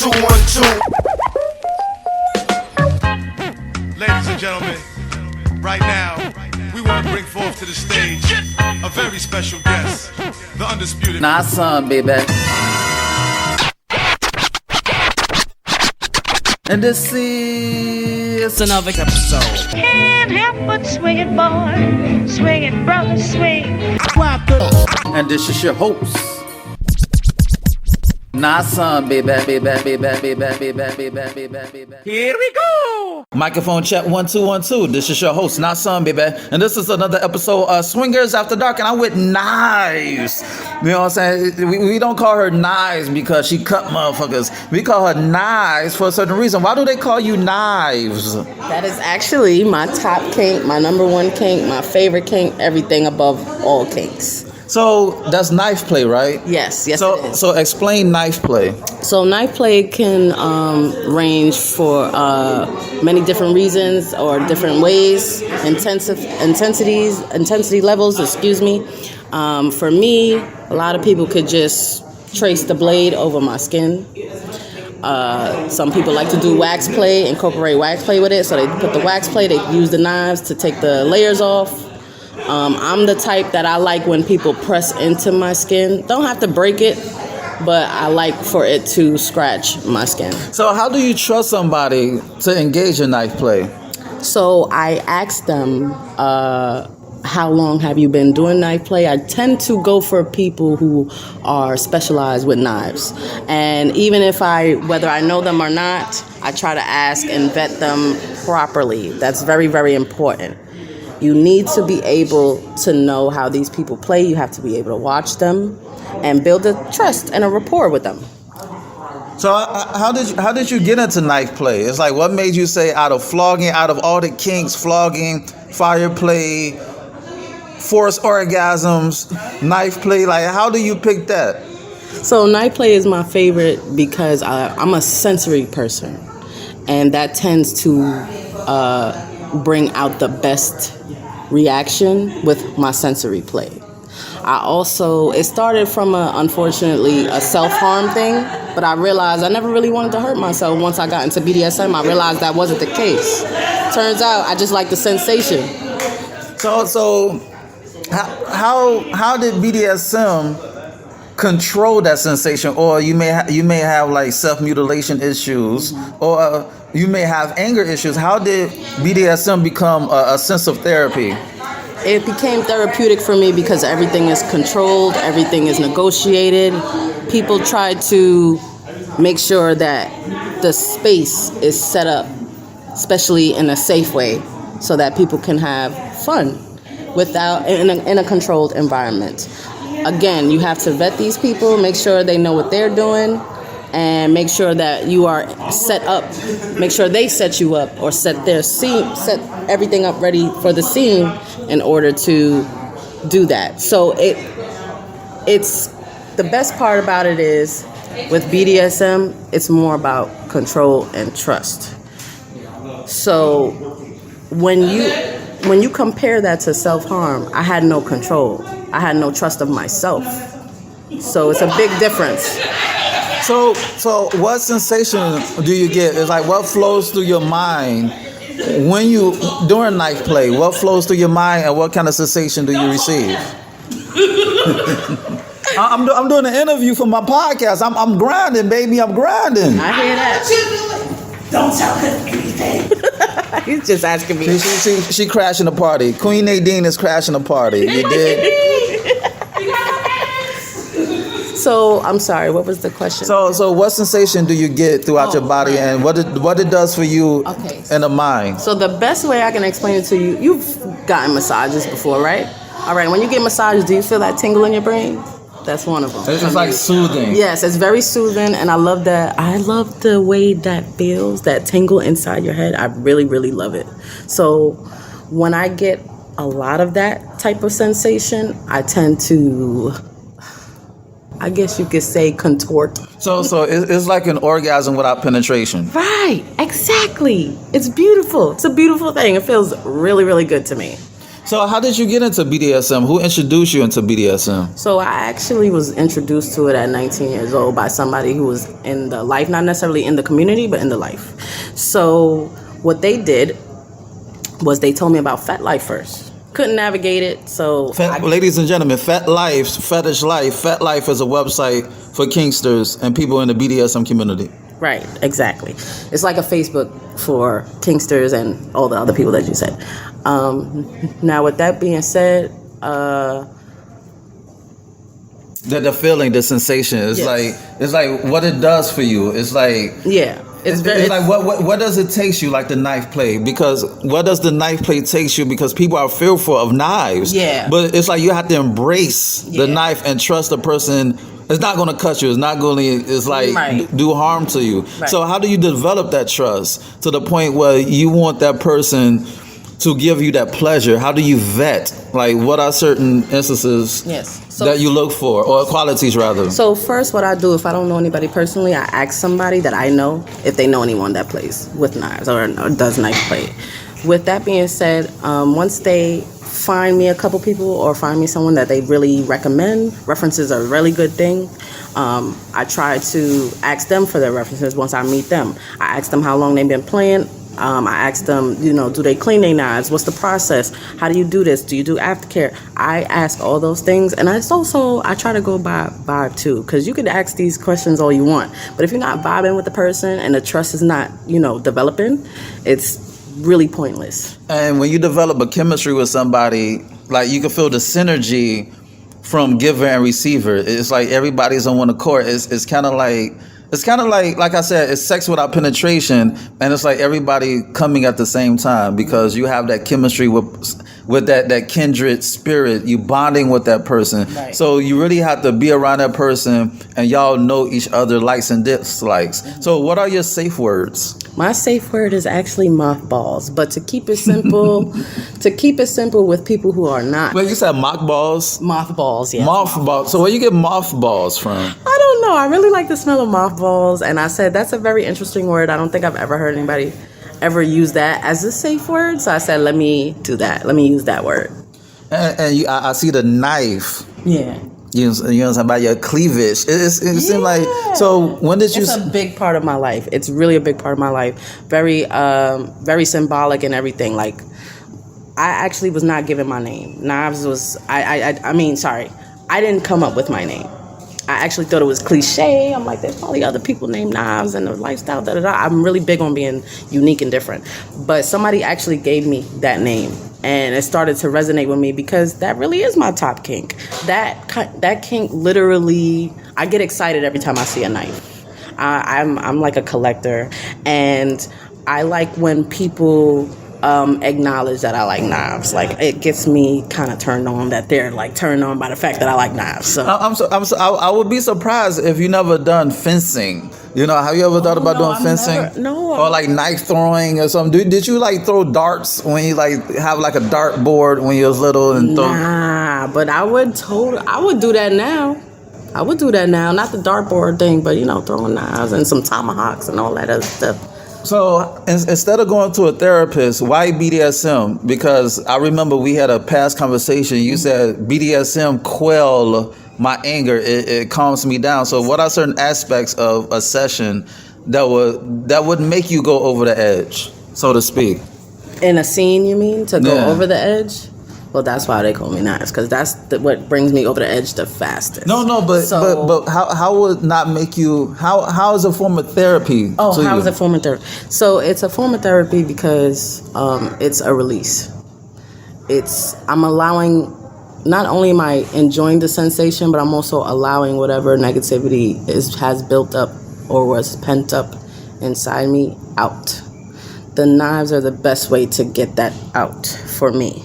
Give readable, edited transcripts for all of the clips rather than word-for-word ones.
212. Ladies and gentlemen, right now, we want to bring forth to the stage a very special guest, the undisputed. Nah, son, baby. And this is another episode. Can't help but swing it, boy. Swing it, brother, swing. And this is your host. Nah, son, baby. Here we go. Microphone check 1 2 1 2. This is your host, Nah, son, baby. And this is another episode of Swingers After Dark. And I'm with Knives. You know what I'm saying? We don't call her Knives because she cut motherfuckers. We call her Knives for a certain reason. Why do they call you Knives? That is actually my top kink, my number one kink, my favorite kink, everything above all kinks. So that's knife play, right? Yes, it is. So explain knife play. So knife play can range for many different reasons or different ways, intensity levels, excuse me. For me, a lot of people could just trace the blade over my skin. Some people like to do wax play, incorporate wax play with it. So they put the wax play, they use the knives to take the layers off. I'm the type that I like when people press into my skin. Don't have to break it, but I like for it to scratch my skin. So how do you trust somebody to engage in knife play? So I ask them, how long have you been doing knife play? I tend to go for people who are specialized with knives. And even if whether I know them or not, I try to ask and vet them properly. That's very, very important. You need to be able to know how these people play. You have to be able to watch them and build a trust and a rapport with them. So how did you get into knife play? It's like, what made you say out of all the kinks, flogging, fire play, forced orgasms, knife play, like how do you pick that? So knife play is my favorite because I'm a sensory person, and that tends to bring out the best reaction with my sensory play. It started from unfortunately a self-harm thing, but I realized I never really wanted to hurt myself. Once I got into BDSM, I realized that wasn't the case. Turns out I just like the sensation. So how did BDSM control that sensation? Or you may have like self-mutilation issues, or you may have anger issues. How did BDSM become a sense of therapy? It became therapeutic for me because everything is controlled, everything is negotiated. People try to make sure that the space is set up, especially in a safe way, so that people can have fun in a controlled environment. Again, you have to vet these people, make sure they know what they're doing, and make sure that you are set up. Make sure they set you up or set everything up ready for the scene in order to do that. So it's the best part about it is with BDSM, it's more about control and trust. So when you compare that to self-harm, I had no control. I had no trust of myself. So it's a big difference. So what sensation do you get? It's like, what flows through your mind when you during knife play? What flows through your mind, and what kind of sensation do you receive? I'm doing an interview for my podcast. I'm grinding, baby. I'm grinding. I hear that. Don't tell him anything. He's just asking me. She crashing the party. Queen Nadine is crashing the party. You did. So I'm sorry. What was the question? So what sensation do you get throughout your body, and what it does for you in the mind? So the best way I can explain it to you, you've gotten massages before, right? All right. When you get massages, do you feel that tingle in your brain? That's one of them. It's like soothing. Yes, it's very soothing, and I love that. I love the way that feels, that tingle inside your head. I really, really love it. So when I get a lot of that type of sensation, I tend to, I guess you could say, contort. So it's like an orgasm without penetration. Right, exactly. It's beautiful. It's a beautiful thing. It feels really, really good to me. So how did you get into BDSM? Who introduced you into BDSM? So I actually was introduced to it at 19 years old by somebody who was in the life, not necessarily in the community, but in the life. So what they did was they told me about Fat Life first. Couldn't navigate it, so Ladies and gentlemen, Fat Life, Fetish Life. Fat Life is a website for kinksters and people in the BDSM community. Right, exactly. It's like a Facebook for kinksters and all the other people that you said. Now, with that being said, The feeling, the sensation, it's like what it does for you. It's like It's like what does it take you, like the knife play? Because what does the knife play takes you? Because people are fearful of knives. Yeah. But it's like you have to embrace the knife and trust the person. It's not going to cut you. It's not going to. It's like do harm to you. Right. So how do you develop that trust to the point where you want that person to give you that pleasure? How do you vet? Like, what are certain instances that you look for, or qualities rather? So first, what I do, if I don't know anybody personally, I ask somebody that I know if they know anyone that plays with knives or does knife play. With that being said, once they find me a couple people or find me someone that they really recommend, references are a really good thing. I try to ask them for their references once I meet them. I ask them how long they've been playing. I ask them, do they clean their knives? What's the process? How do you do this? Do you do aftercare? I ask all those things. And I try to go by vibe too, because you can ask these questions all you want. But if you're not vibing with the person and the trust is not, developing, it's really pointless. And when you develop a chemistry with somebody, like you can feel the synergy from giver and receiver. It's like everybody's on one accord. It's kind of like I said, it's sex without penetration, and it's like everybody coming at the same time because you have that chemistry with that kindred spirit. You bonding with that person, right. So you really have to be around that person, and y'all know each other likes and dislikes. Mm-hmm. So what are your safe words? My safe word is actually mothballs, but to keep it simple, with people who are not. Well, you said mothballs? Mothballs, yeah. Mothballs. So where you get mothballs from? I don't know. I really like the smell of mothballs, and I said that's a very interesting word. I don't think I've ever heard anybody ever use that as a safe word. So I said, let me do that. Let me use that word. And I see the knife. Yeah. You know what I'm saying, about your cleavage. It seems like, so when did you... It's a big part of my life. It's really a big part of my life. Very, very symbolic and everything. Like, I actually was not given my name. Knives was, I didn't come up with my name. I actually thought it was cliche. I'm like, there's probably other people named Knives and the lifestyle, da-da-da. I'm really big on being unique and different. But somebody actually gave me that name. And it started to resonate with me because that really is my top kink. That kink literally, I get excited every time I see a knife. I'm like a collector. And I like when people acknowledge that I like knives. Like, it gets me kind of turned on that they're like turned on by the fact that I like knives. So I would be surprised if you never done fencing. Have you ever thought about doing fencing? No. Or like knife throwing or something? Did you like throw darts when you like have like a dart board when you was little and throw? Nah, but I would do that now. I would do that now. Not the dartboard thing, but throwing knives and some tomahawks and all that other stuff. So instead of going to a therapist, why BDSM? Because I remember we had a past conversation. You said BDSM quell my anger. It calms me down. So what are certain aspects of a session that would make you go over the edge, so to speak? In a scene, you mean, to go over the edge? Well, that's why they call me Knives, because that's what brings me over the edge the fastest. But how would not make you? How is a form of therapy? Oh, how is a form of therapy? So it's a form of therapy because it's a release. I'm allowing. Not only am I enjoying the sensation, but I'm also allowing whatever negativity has built up or was pent up inside me out. The knives are the best way to get that out for me.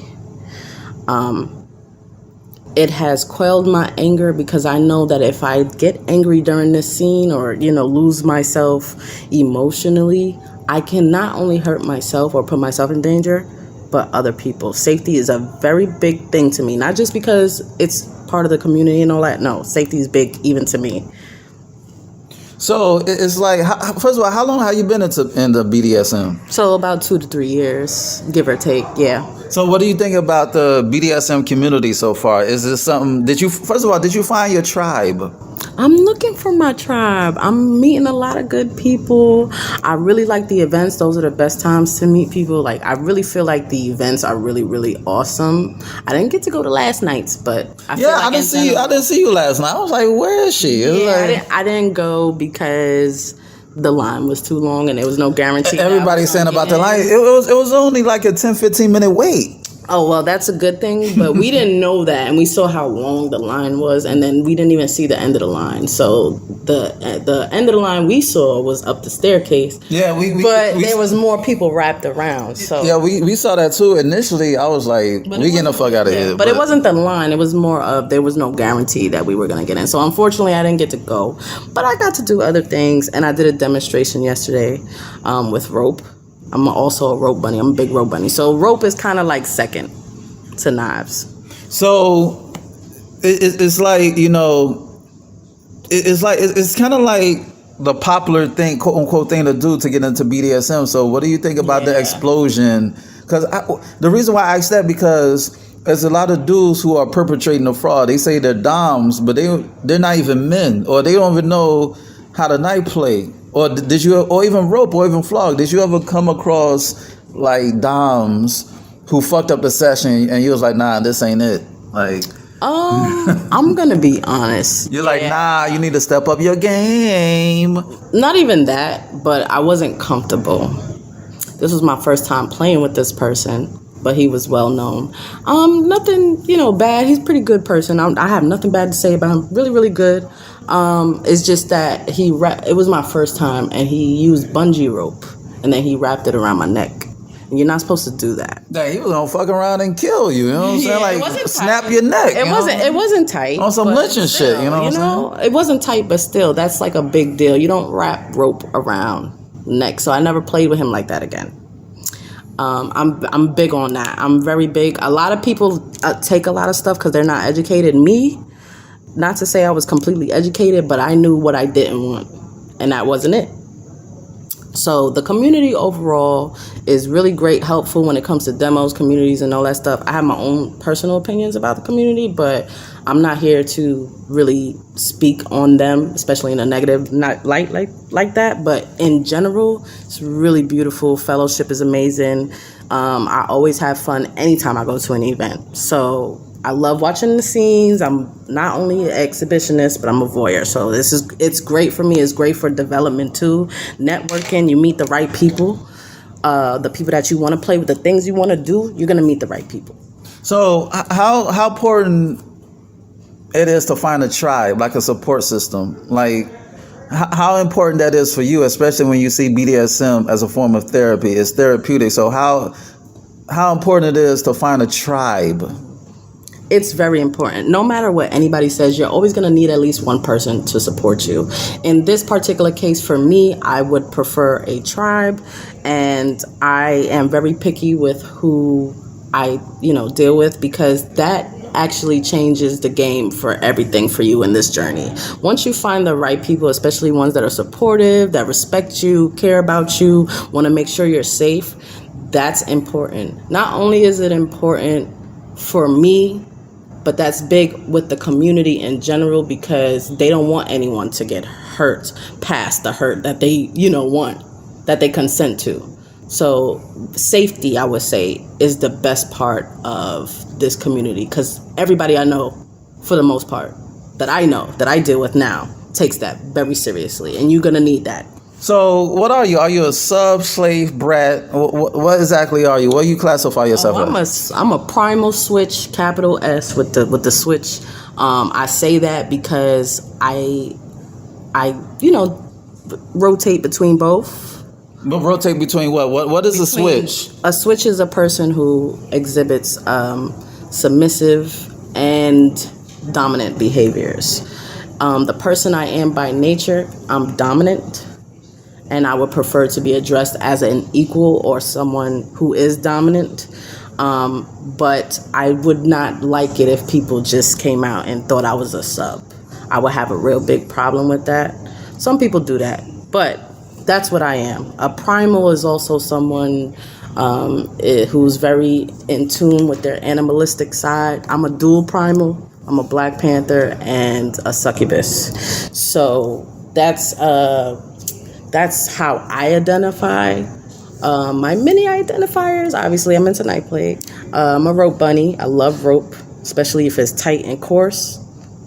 It has quelled my anger because I know that if I get angry during this scene or, lose myself emotionally, I can not only hurt myself or put myself in danger, but other people. Safety is a very big thing to me, not just because it's part of the community and all that. No, safety is big even to me. So it's like, first of all, how long have you been into BDSM? So about 2 to 3 years, give or take. Yeah. So what do you think about the BDSM community so far? Is this something, did you find your tribe? I'm looking for my tribe. I'm meeting a lot of good people. I really like the events. Those are the best times to meet people. Like, I really feel like the events are really, really awesome. I didn't get to go to last night's, but I feel like I didn't see you last night. I was like, where is she? I didn't go because the line was too long and there was no guarantee. Everybody's saying about the line. It was only like a 10-15 minute wait. Oh, well, that's a good thing, but we didn't know that, and we saw how long the line was, and then we didn't even see the end of the line. So the end of the line we saw was up the staircase. Yeah, but there was more people wrapped around. So yeah, we saw that too. Initially, I was like, we getting the fuck out of here. But it wasn't the line. It was more of there was no guarantee that we were going to get in. So unfortunately, I didn't get to go, but I got to do other things, and I did a demonstration yesterday with rope. I'm also a rope bunny. I'm a big rope bunny. So rope is kind of like second to knives. So it's like, it's kind of like the popular thing, quote unquote, thing to do to get into BDSM. So what do you think about the explosion? Because the reason why I asked that, because there's a lot of dudes who are perpetrating the fraud. They say they're doms, but they're not even men, or they don't even know how to knife play. Or did you, or even rope, or even flog? Did you ever come across like doms who fucked up the session and you was like, nah, this ain't it? Like, I'm gonna be honest. You're like, nah, you need to step up your game. Not even that, but I wasn't comfortable. This was my first time playing with this person, but he was well known. Nothing, bad. He's a pretty good person. I have nothing bad to say about him. Really, really good. It's just that it was my first time, and he used bungee rope, and then he wrapped it around my neck. And you're not supposed to do that. Dang, he was gonna fuck around and kill you. You know what I'm saying? Like, snap your neck. It wasn't tight. On some lynching shit. You know what I'm saying? It wasn't tight, but still, that's like a big deal. You don't wrap rope around neck. So I never played with him like that again. I'm big on that. I'm very big. A lot of people take a lot of stuff because they're not educated. Me, not to say I was completely educated, but I knew what I didn't want, and that wasn't it. So the community overall is really great, helpful when it comes to demos, communities, and all that stuff. I have my own personal opinions about the community, but I'm not here to really speak on them, especially in a negative light like that. But in general, it's really beautiful. Fellowship is amazing. I always have fun anytime I go to an event. So I love watching the scenes. I'm not only an exhibitionist, but I'm a voyeur. So it's great for me. It's great for development too. Networking, you meet the right people. The people that you want to play with, the things you want to do, you're going to meet the right people. So how important it is to find a tribe, like a support system? Like, how important that is for you, especially when you see BDSM as a form of therapy. It's therapeutic. So how important it is to find a tribe? It's very important. No matter what anybody says, you're always going to need at least one person to support you. In this particular case, for me, I would prefer a tribe, and I am very picky with who I, deal with, because that actually changes the game for everything for you in this journey. Once you find the right people, especially ones that are supportive, that respect you, care about you, want to make sure you're safe, that's important. Not only is it important for me, but that's big with the community in general, because they don't want anyone to get hurt past the hurt that they, want, that they consent to. So safety, I would say, is the best part of this community, because everybody I know, for the most part, that I know, that I deal with now, takes that very seriously, and you're going to need that. So what are you? Are you a sub, slave, brat? What exactly are you? What do you classify yourself as? I'm a primal switch, capital S with the switch. I say that because I rotate between both. But rotate between what? What is a switch? A switch is a person who exhibits submissive and dominant behaviors. The person I am by nature, I'm dominant. And I would prefer to be addressed as an equal or someone who is dominant. But I would not like it if people just came out and thought I was a sub. I would have a real big problem with that. Some people do that, but that's what I am. A primal is also someone who's very in tune with their animalistic side. I'm a dual primal. I'm a Black Panther and a succubus. So that's how I identify. My mini identifiers, obviously, I'm into Night Plague. I'm a rope bunny. I love rope, especially if it's tight and coarse.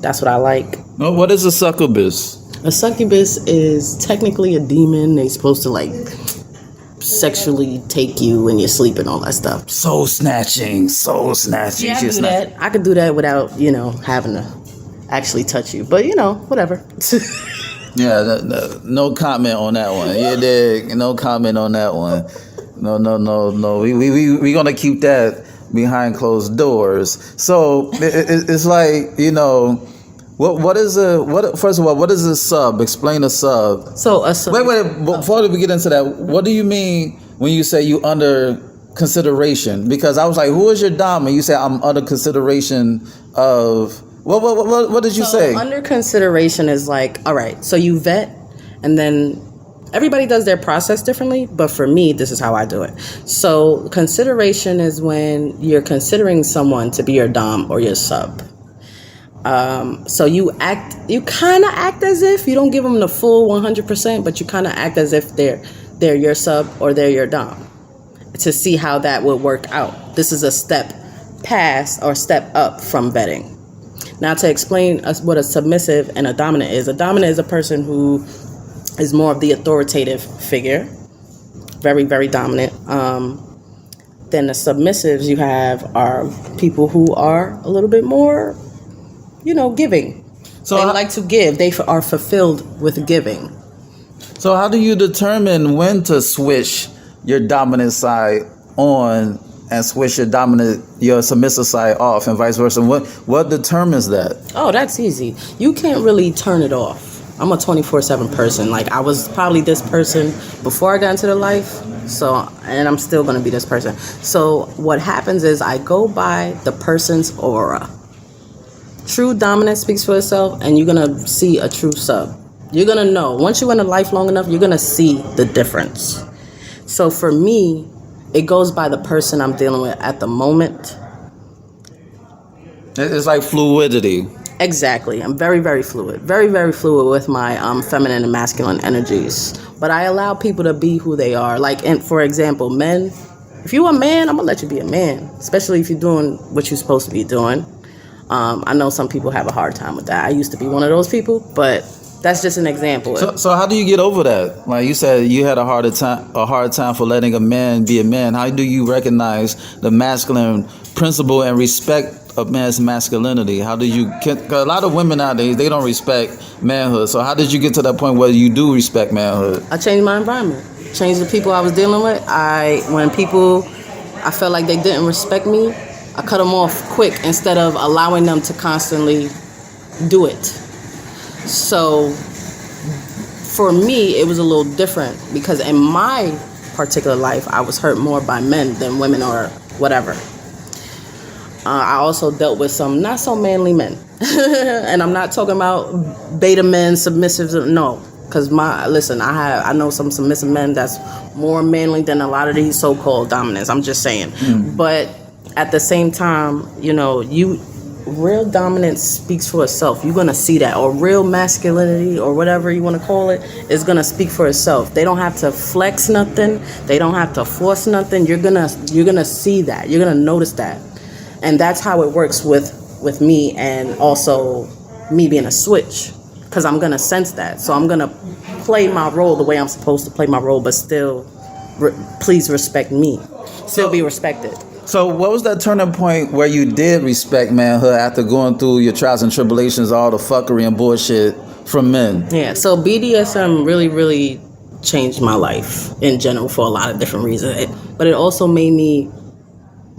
That's what I like. Well, what is a succubus? A succubus is technically a demon. They're supposed to like sexually take you when you're sleeping and all that stuff. Soul snatching. Yeah, I can do that. I could do that without, having to actually touch you. But, whatever. Yeah, no comment on that one. You dig? No comment on that one. No. We gonna keep that behind closed doors. So it's like, what is first of all, what is a sub? Explain a sub. So a sub. Wait. Before we get into that, what do you mean when you say you under consideration? Because I was like, who is your dom? And you say I'm under consideration of. What did you say? Under consideration is like, all right, so you vet, and then everybody does their process differently, but for me, this is how I do it. So consideration is when you're considering someone to be your dom or your sub. So you kind of act as if you don't give them the full 100%, but you kind of act as if they're your sub or they're your dom to see how that would work out. This is a step past or step up from vetting. Now, to explain what a submissive and a dominant is a person who is more of the authoritative figure, very, very dominant. Then the submissives you have are people who are a little bit more, giving. So they like to give. They are fulfilled with giving. So how do you determine when to switch your dominant side on and switch your submissive side off, and vice versa? What determines that? Oh, that's easy. You can't really turn it off. I'm a 24/7 person. Like, I was probably this person before I got into the life, and I'm still going to be this person. So what happens is I go by the person's aura. True dominance speaks for itself, and you're going to see a true sub. You're going to know. Once you're in a life long enough, you're going to see the difference. So for me, it goes by the person I'm dealing with at the moment. It's like fluidity. Exactly. I'm very, very fluid. Very, very fluid with my feminine and masculine energies. But I allow people to be who they are. Like, and for example, men, if you're a man, I'm going to let you be a man. Especially if you're doing what you're supposed to be doing. I know some people have a hard time with that. I used to be one of those people, but that's just an example. So how do you get over that? Like you said, you had a hard time for letting a man be a man. How do you recognize the masculine principle and respect of man's masculinity? How do you? Because a lot of women nowadays, they don't respect manhood. So how did you get to that point where you do respect manhood? I changed my environment. Changed the people I was dealing with. When people, I felt like they didn't respect me, I cut them off quick instead of allowing them to constantly do it. So for me, it was a little different because in my particular life, I was hurt more by men than women or whatever. I also dealt with some not so manly men. And I'm not talking about beta men, submissives, no. Because I know some submissive men that's more manly than a lot of these so-called dominants. I'm just saying. But at the same time, real dominance speaks for itself. You're going to see that. Or real masculinity or whatever you want to call it is going to speak for itself. They don't have to flex nothing. They don't have to force nothing. You're going to see that. You're going to notice that. And that's how it works with me, and also me being a switch, because I'm going to sense that. So I'm going to play my role the way I'm supposed to play my role, but still please respect me. Still be respected. So what was that turning point where you did respect manhood after going through your trials and tribulations, all the fuckery and bullshit from men? Yeah, so BDSM really, really changed my life in general for a lot of different reasons. But it also made me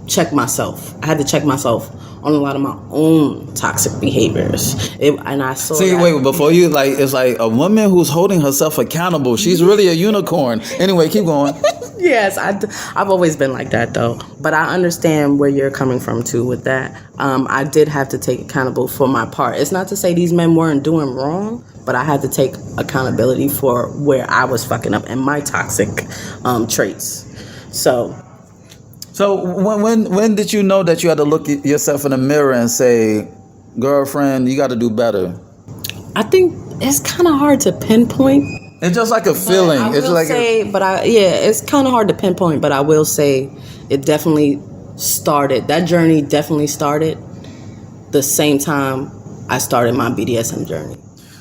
check myself. I had to check myself on a lot of my own toxic behaviors. And I saw wait, before you, it's like a woman who's holding herself accountable. She's really a unicorn. Anyway, keep going. Yes, I've always been like that though. But I understand where you're coming from too with that. I did have to take accountable for my part. It's not to say these men weren't doing wrong, but I had to take accountability for where I was fucking up and my toxic traits. So when did you know that you had to look at yourself in the mirror and say, girlfriend, you got to do better? I think it's kind of hard to pinpoint. It's just like a feeling. It's like it's kind of hard to pinpoint, but I will say it definitely started. That journey definitely started the same time I started my BDSM journey.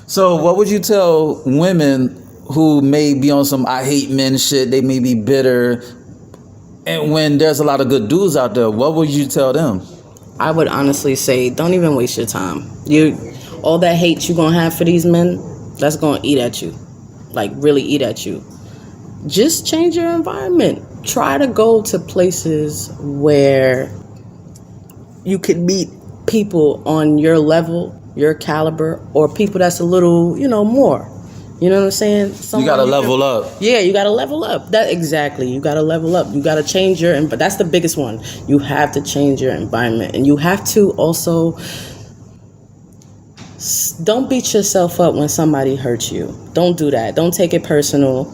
So what would you tell women who may be on some I hate men shit, they may be bitter, and when there's a lot of good dudes out there, what would you tell them? I would honestly say, don't even waste your time. All that hate you're gonna have for these men, that's gonna eat at you. Like really eat at you. Just change your environment. Try to go to places where you could meet people on your level, your caliber, or people that's a little, more. You know what I'm saying? You gotta level up. Yeah, you gotta level up. Exactly. You gotta level up. You gotta change but that's the biggest one. You have to change your environment, and you have to also don't beat yourself up when somebody hurts you. Don't do that. Don't take it personal.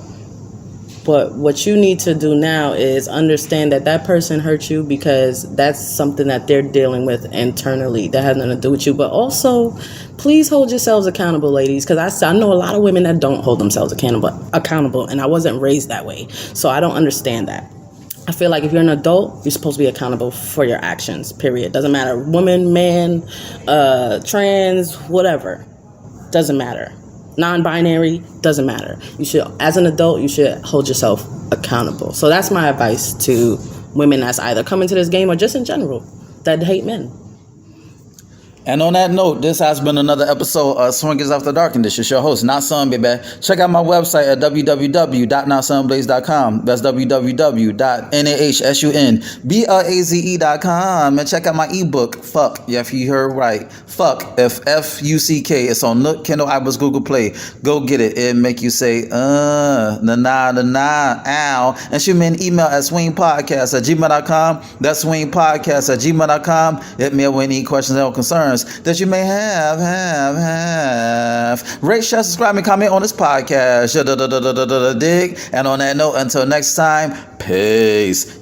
But what you need to do now is understand that person hurt you because that's something that they're dealing with internally. That has nothing to do with you. But also, please hold yourselves accountable, ladies, because I know a lot of women that don't hold themselves accountable, and I wasn't raised that way. So I don't understand that. I feel like if you're an adult, you're supposed to be accountable for your actions, period. Doesn't matter. Woman, man, trans, whatever. Doesn't matter. Non-binary, doesn't matter. You should, as an adult, you should hold yourself accountable. So that's my advice to women that's either coming to this game or just in general that hate men. And on that note, this has been another episode of Swingers After Dark, and this is your host, Not Son, baby. Check out my website at www.notsunblaze.com. That's www.nahsunblaze.com. And check out my ebook, Fuck. Yeah, if you heard right. Fuck, F-F-U-C-K. It's on Nook, Kindle, iBooks, Google Play. Go get it. It'll make you say, ow. And shoot me an email at swingpodcast@gmail.com. That's swingpodcast@gmail.com. Hit me up with any questions or concerns that you may have. Rate, share, subscribe, and comment on this podcast. Dig. And on that note, until next time, peace.